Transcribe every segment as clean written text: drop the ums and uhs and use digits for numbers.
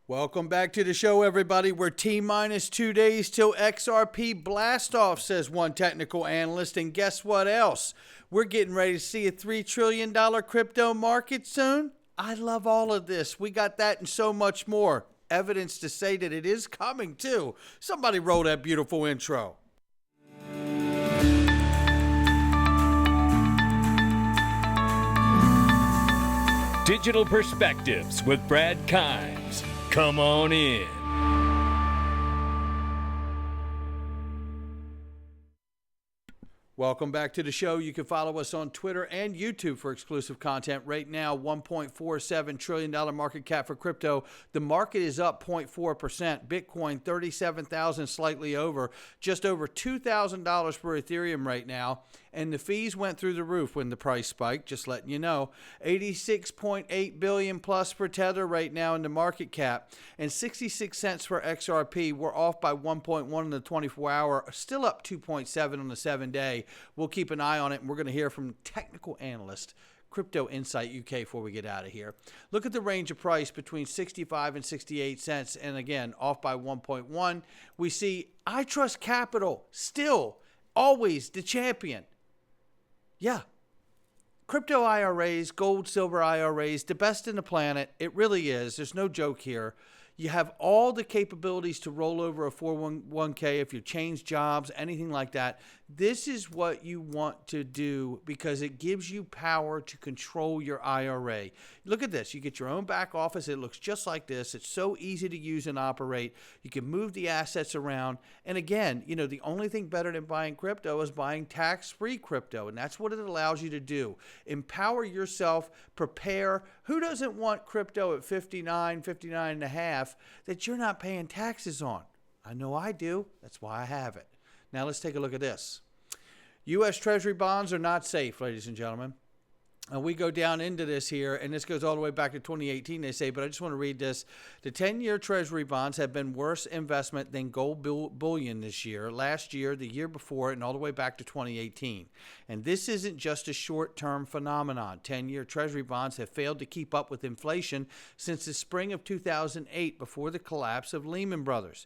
Welcome back to the show, everybody. We're T-minus 2 days till XRP Blast Off, says one technical analyst. And guess what else? We're getting ready to see a $3 trillion crypto market soon. I love all of this. We got that and so much more. Evidence to say that it is coming, too. Somebody roll that beautiful intro. Digital Perspectives with Brad Kimes. Come on in. Welcome back to the show. You can follow us on Twitter and YouTube for exclusive content. Right now, $1.47 trillion market cap for crypto. The market is up 0.4%. Bitcoin, $37,000, slightly over. Just over $2,000 for Ethereum right now. And the fees went through the roof when the price spiked, just letting you know. 86.8 billion plus for Tether right now in the market cap, and 66 cents for XRP. We're off by 1.1 in the 24-hour, still up 2.7 on the 7-day. We'll keep an eye on it, and we're going to hear from technical analyst Crypto Insight UK before we get out of here. Look at the range of price between 65 and 68 cents, and again, off by 1.1. We see I Trust Capital still always the champion. Yeah, crypto IRAs, gold, silver IRAs, the best in the planet. It really is. There's no joke here. You have all the capabilities to roll over a 401k if you change jobs, anything like that. This is what you want to do because it gives you power to control your IRA. Look at this. You get your own back office. It looks just like this. It's so easy to use and operate. You can move the assets around. And again, you know, the only thing better than buying crypto is buying tax-free crypto. And that's what it allows you to do. Empower yourself, prepare. Who doesn't want crypto at 59 and a half that you're not paying taxes on? I know I do. That's why I have it. Now let's take a look at this. U.S. Treasury bonds are not safe, ladies and gentlemen. And we go down into this here, and this goes all the way back to 2018, they say, but I just want to read this. The 10-year Treasury bonds have been worse investment than gold bullion this year, last year, the year before, and all the way back to 2018. And this isn't just a short-term phenomenon. 10-year Treasury bonds have failed to keep up with inflation since the spring of 2008, before the collapse of Lehman Brothers.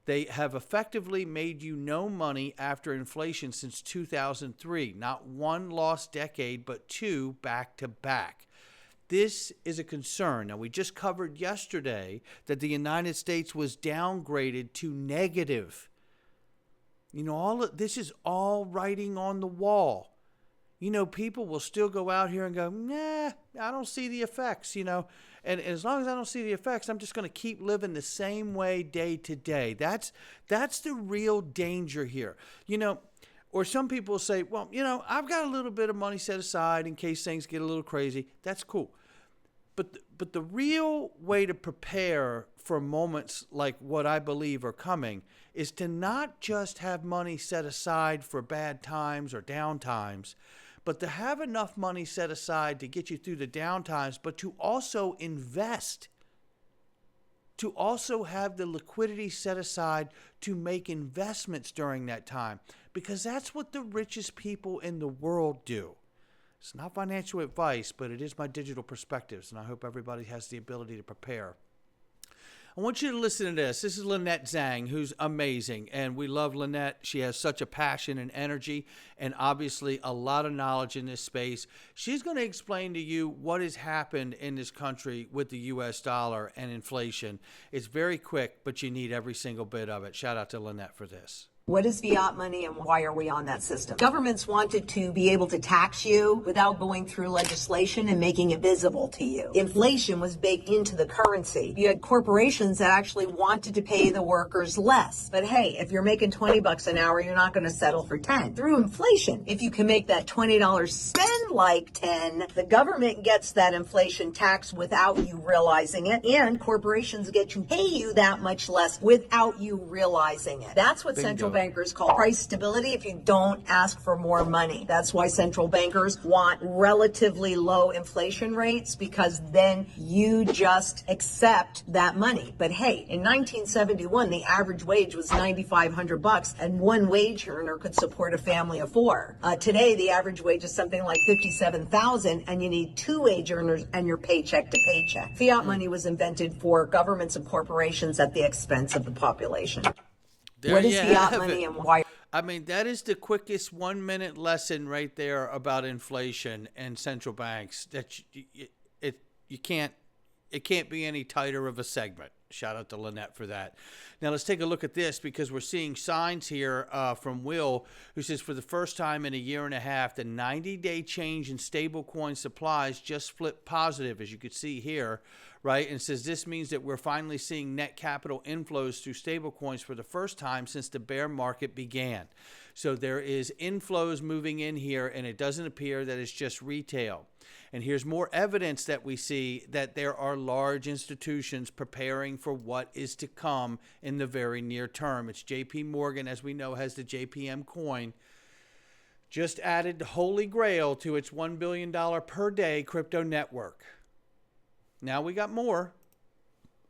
They have effectively made you no money after inflation since 2003. Not one lost decade, but two back to back. This is a concern. Now, we just covered yesterday that the United States was downgraded to negative. You know, this is all writing on the wall. You know, people will still go out here and go, nah, I don't see the effects, you know. And as long as I don't see the effects, I'm just going to keep living the same way day to day. That's the real danger here. You know, or some people say, well, you know, I've got a little bit of money set aside in case things get a little crazy. That's cool. But the real way to prepare for moments like what I believe are coming is to not just have money set aside for bad times or down times, but to have enough money set aside to get you through the down times, but to also invest, to also have the liquidity set aside to make investments during that time, because that's what the richest people in the world do. It's not financial advice, but it is my digital perspectives, and I hope everybody has the ability to prepare. I want you to listen to this. This is Lynette Zang, who's amazing, and we love Lynette. She has such a passion and energy and obviously a lot of knowledge in this space. She's going to explain to you what has happened in this country with the U.S. dollar and inflation. It's very quick, but you need every single bit of it. Shout out to Lynette for this. What is fiat money and why are we on that system? Governments wanted to be able to tax you without going through legislation and making it visible to you. Inflation was baked into the currency. You had corporations that actually wanted to pay the workers less. But hey, if you're making $20 an hour, you're not going to settle for 10. Through inflation, if you can make that $20 spend like 10, the government gets that inflation tax without you realizing it, and corporations get to pay you that much less without you realizing it. That's what central banks bankers call price stability if you don't ask for more money. That's why central bankers want relatively low inflation rates, because then you just accept that money. But hey, in 1971, the average wage was $9,500 and one wage earner could support a family of four. Today, the average wage is something like $57,000 and you need two wage earners and you're paycheck to paycheck. Fiat money was invented for governments and corporations at the expense of the population. What is fiat money and why? I mean, that is the quickest 1 minute lesson right there about inflation and central banks. That it can't be any tighter of a segment. Shout out to Lynette for that. Now let's take a look at this, because we're seeing signs here from Will, who says for the first time in a year and a half, the 90-day change in stablecoin supplies just flipped positive, as you could see here, right? And says this means that we're finally seeing net capital inflows through stablecoins for the first time since the bear market began. So there is inflows moving in here, and it doesn't appear that it's just retail. And here's more evidence that we see that there are large institutions preparing for what is to come in the very near term. It's JP Morgan, as we know, has the JPM coin. Just added the Holy Grail to its $1 billion per day crypto network. Now we got more.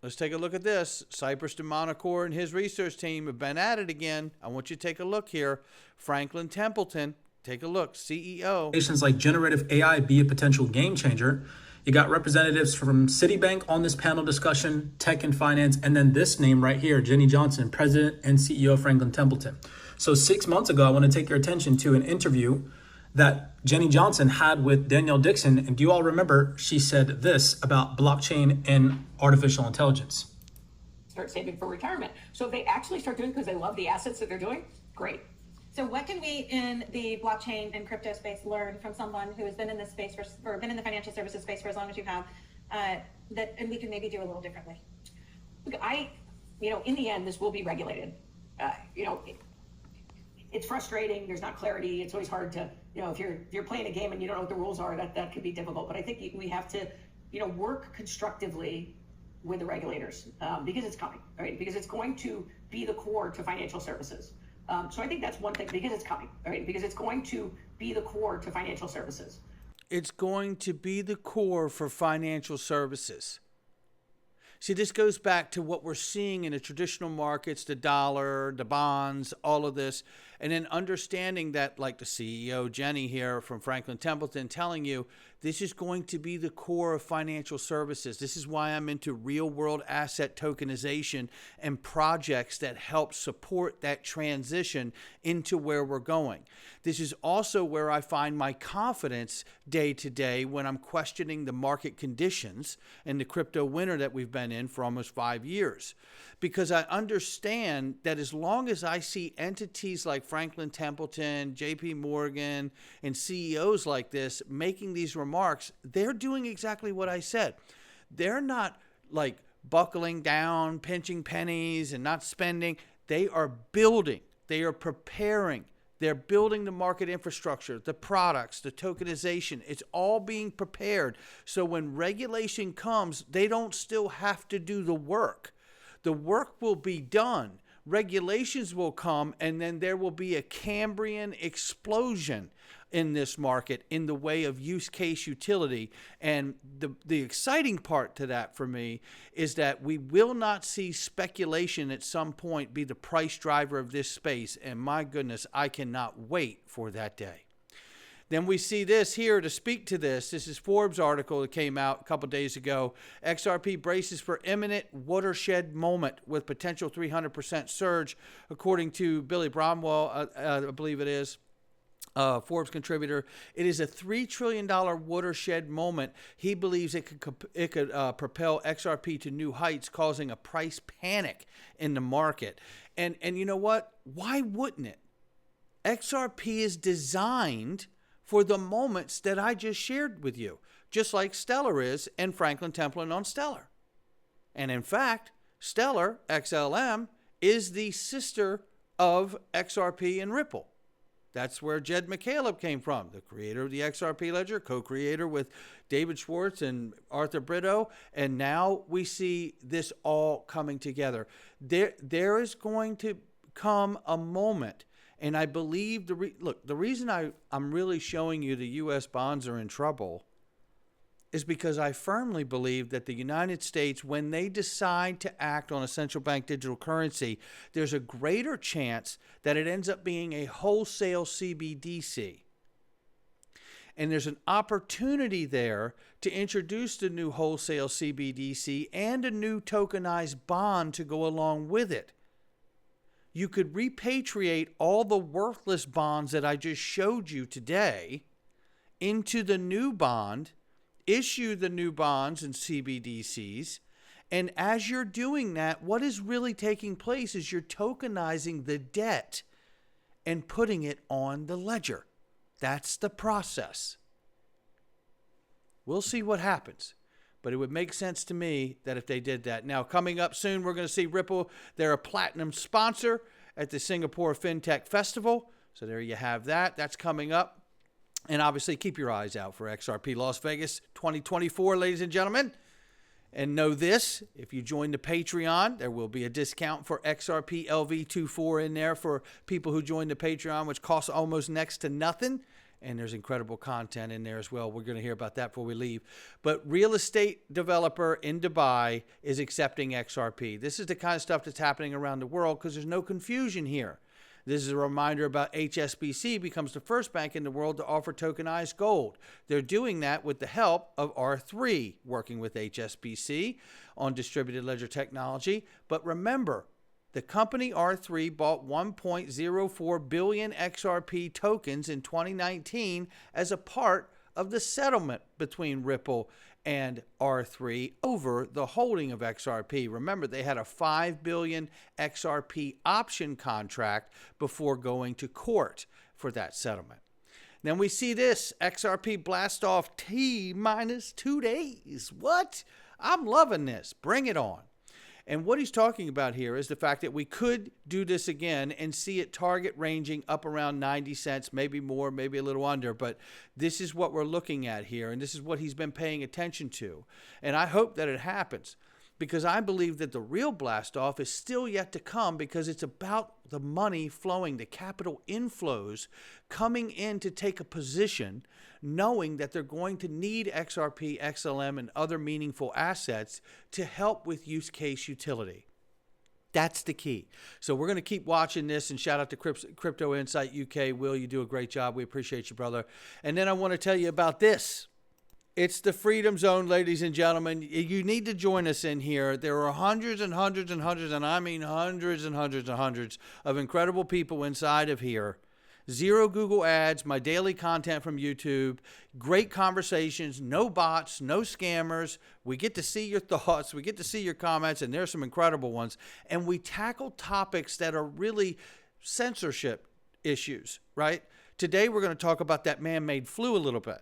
Let's take a look at this. Cypress de Monacore and his research team have been at it again. I want you to take a look here. Franklin Templeton, take a look, CEO. Like generative AI be a potential game changer. You got representatives from Citibank on this panel discussion, tech and finance, and then this name right here, Jenny Johnson, president and CEO of Franklin Templeton. So 6 months ago, I want to take your attention to an interview that Jenny Johnson had with Danielle Dixon. And do you all remember she said this about blockchain and artificial intelligence? Start saving for retirement. So if they actually start doing it because they love the assets that they're doing, great. So what can we in the blockchain and crypto space learn from someone who has been in this space or been in the financial services space for as long as you have, that and we can maybe do a little differently? Look, in the end, this will be regulated. It's frustrating. There's not clarity. It's always hard to, if you're playing a game and you don't know what the rules are, that could be difficult. But I think we have to, work constructively with the regulators because it's coming, right? Because it's going to be the core to financial services. So I think that's one thing, because it's coming, right? Because it's going to be the core to financial services. It's going to be the core for financial services. See, this goes back to what we're seeing in the traditional markets, the dollar, the bonds, all of this. And then understanding that, like the CEO, Jenny here from Franklin Templeton, telling you this is going to be the core of financial services. This is why I'm into real world asset tokenization and projects that help support that transition into where we're going. This is also where I find my confidence day to day when I'm questioning the market conditions and the crypto winter that we've been in for almost 5 years. Because I understand that as long as I see entities like Franklin Templeton, JP Morgan, and CEOs like this making these remarks, they're doing exactly what I said. They're not like buckling down, pinching pennies and not spending. They are building. They are preparing. They're building the market infrastructure, the products, the tokenization. It's all being prepared. So when regulation comes, they don't still have to do the work. The work will be done. Regulations will come, and then there will be a Cambrian explosion in this market in the way of use case utility. And the exciting part to that for me is that we will not see speculation at some point be the price driver of this space. And my goodness, I cannot wait for that day. Then we see this here to speak to this. This is Forbes article that came out a couple days ago. XRP braces for imminent watershed moment with potential 300% surge, according to Billy Bromwell, I believe it is. Forbes contributor. It is a $3 trillion watershed moment. He believes it could propel XRP to new heights, causing a price panic in the market. And you know what? Why wouldn't it? XRP is designed for the moments that I just shared with you, just like Stellar is and Franklin Templeton on Stellar. And in fact, Stellar, XLM, is the sister of XRP and Ripple. That's where Jed McCaleb came from, the creator of the XRP ledger, co-creator with David Schwartz and Arthur Brito. And now we see this all coming together. There is going to come a moment, and I believe the reason I'm really showing you the U.S. bonds are in trouble is because I firmly believe that the United States, when they decide to act on a central bank digital currency, there's a greater chance that it ends up being a wholesale CBDC. And there's an opportunity there to introduce the new wholesale CBDC and a new tokenized bond to go along with it. You could repatriate all the worthless bonds that I just showed you today into the new bond, issue the new bonds and CBDCs, and as you're doing that, what is really taking place is you're tokenizing the debt and putting it on the ledger. That's the process. We'll see what happens, but it would make sense to me that if they did that. Now, coming up soon, we're going to see Ripple. They're a platinum sponsor at the Singapore FinTech Festival. So there you have that. That's coming up. And obviously, keep your eyes out for XRP Las Vegas 2024, ladies and gentlemen. And know this, if you join the Patreon, there will be a discount for XRP LV24 in there for people who join the Patreon, which costs almost next to nothing. And there's incredible content in there as well. We're going to hear about that before we leave. But real estate developer in Dubai is accepting XRP. This is the kind of stuff that's happening around the world because there's no confusion here. This is a reminder about HSBC becomes the first bank in the world to offer tokenized gold. They're doing that with the help of R3, working with HSBC on distributed ledger technology. But remember, the company R3 bought 1.04 billion XRP tokens in 2019 as a part of the settlement between Ripple and R3 over the holding of XRP. Remember, they had a 5 billion XRP option contract before going to court for that settlement. Then we see this, XRP Blast Off T-minus 2 days. What? I'm loving this. Bring it on. And what he's talking about here is the fact that we could do this again and see it target ranging up around 90 cents, maybe more, maybe a little under. But this is what we're looking at here, and this is what he's been paying attention to. And I hope that it happens because I believe that the real blast off is still yet to come because it's about the money flowing, the capital inflows coming in to take a position, knowing that they're going to need XRP, XLM, and other meaningful assets to help with use case utility. That's the key. So we're going to keep watching this, and shout out to Crypto Insight UK. Will, you do a great job. We appreciate you, brother. And then I want to tell you about this. It's the Freedom Zone, ladies and gentlemen. You need to join us in here. There are hundreds and hundreds and hundreds, and I mean hundreds and hundreds and hundreds of incredible people inside of here. Zero Google ads, my daily content from YouTube, great conversations, no bots, no scammers. We get to see your thoughts, we get to see your comments, and there's some incredible ones. And we tackle topics that are really censorship issues, right? Today we're going to talk about that man-made flu a little bit.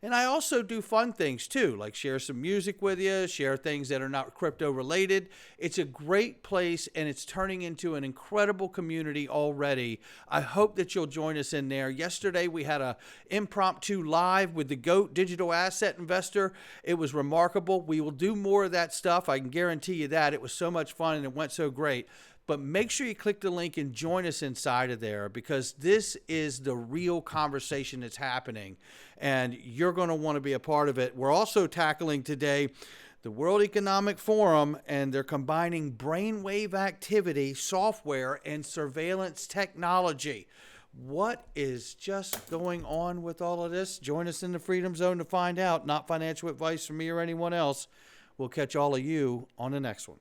And I also do fun things too, like share some music with you, share things that are not crypto related. It's a great place and it's turning into an incredible community already. I hope that you'll join us in there. Yesterday we had a impromptu live with the GOAT digital asset investor. It was remarkable. We will do more of that stuff. I can guarantee you that. It was so much fun and it went so great. But make sure you click the link and join us inside of there because this is the real conversation that's happening and you're going to want to be a part of it. We're also tackling today the World Economic Forum, and they're combining brainwave activity, software, and surveillance technology. What is just going on with all of this? Join us in the Freedom Zone to find out. Not financial advice from me or anyone else. We'll catch all of you on the next one.